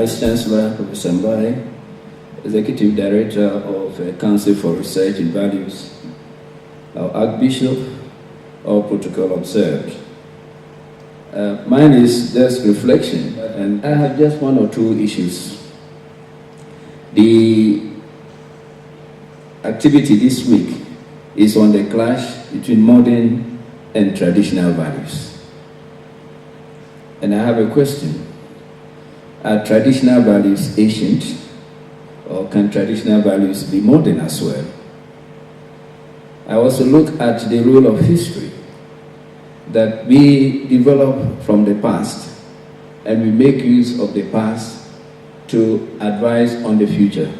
Vice Chancellor, Professor Mbai, Executive Director of Council for Research in Values, our Archbishop, all protocol observed. Mine is just reflection, and I have just one or two issues. The activity this week is on the clash between modern and traditional values. And I have a question. Are traditional values ancient, or can traditional values be modern as well? I also look at the role of history that we develop from the past, and we make use of the past to advise on the future.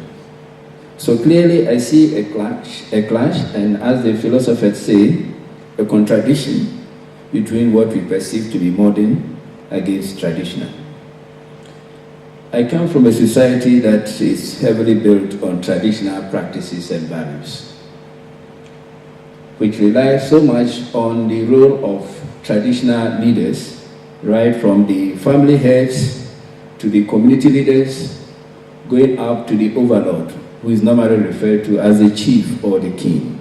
So clearly I see a clash, and as the philosophers say, a contradiction between what we perceive to be modern against traditional. I come from a society that is heavily built on traditional practices and values, which relies so much on the role of traditional leaders, right from the family heads to the community leaders, going up to the overlord, who is normally referred to as the chief or the king.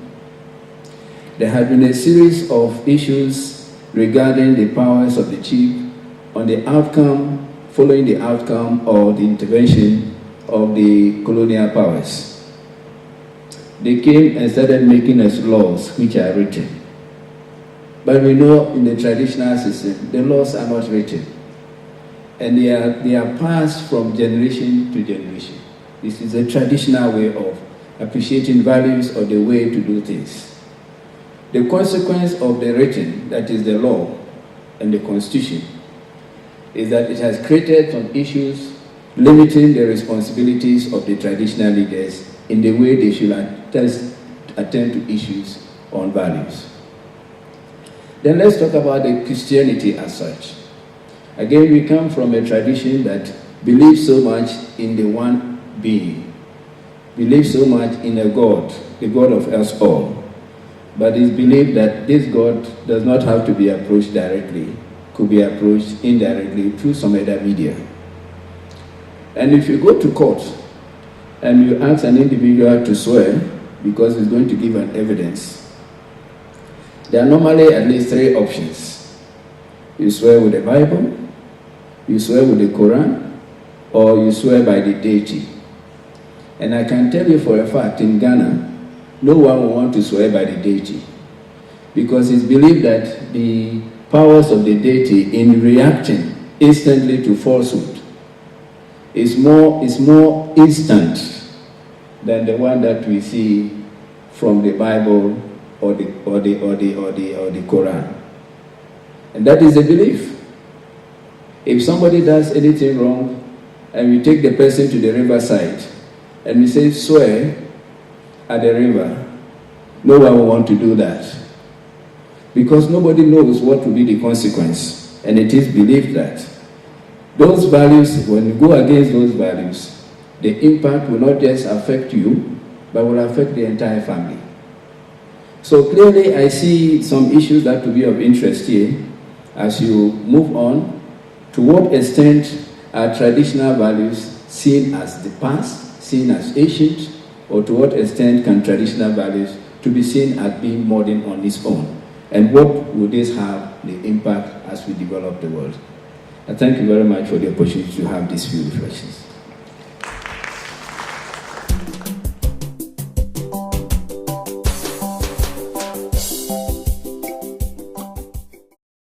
There have been a series of issues regarding the powers of the chief on the outcome, following the outcome or the intervention of the colonial powers. They came and started making us laws which are written. But we know in the traditional system, the laws are not written. And they are passed from generation to generation. This is a traditional way of appreciating values or the way to do things. The consequence of the written, that is the law and the constitution, is that it has created some issues limiting the responsibilities of the traditional leaders in the way they should attend to issues on values. Then let's talk about the Christianity as such. Again, we come from a tradition that believes so much in the one being, believes so much in a God, the God of us all. But it's believed that this God does not have to be approached directly, could be approached indirectly through some other media. And if you go to court and you ask an individual to swear, because he's going to give an evidence, there are normally at least three options. You swear with the Bible, you swear with the Quran, or you swear by the deity. And I can tell you for a fact, in Ghana, no one will want to swear by the deity, because it's believed that the powers of the deity in reacting instantly to falsehood is more instant than the one that we see from the Bible or the Quran. And that is a belief. If somebody does anything wrong and we take the person to the riverside and we say swear at the river, no one will want to do that, because nobody knows what will be the consequence. And it is believed that those values, when you go against those values, the impact will not just affect you, but will affect the entire family. So clearly I see some issues that will be of interest here as you move on. To what extent are traditional values seen as the past, seen as ancient, or to what extent can traditional values to be seen as being modern on its own? And what would this have the impact as we develop the world? I thank you very much for the opportunity to have these few reflections.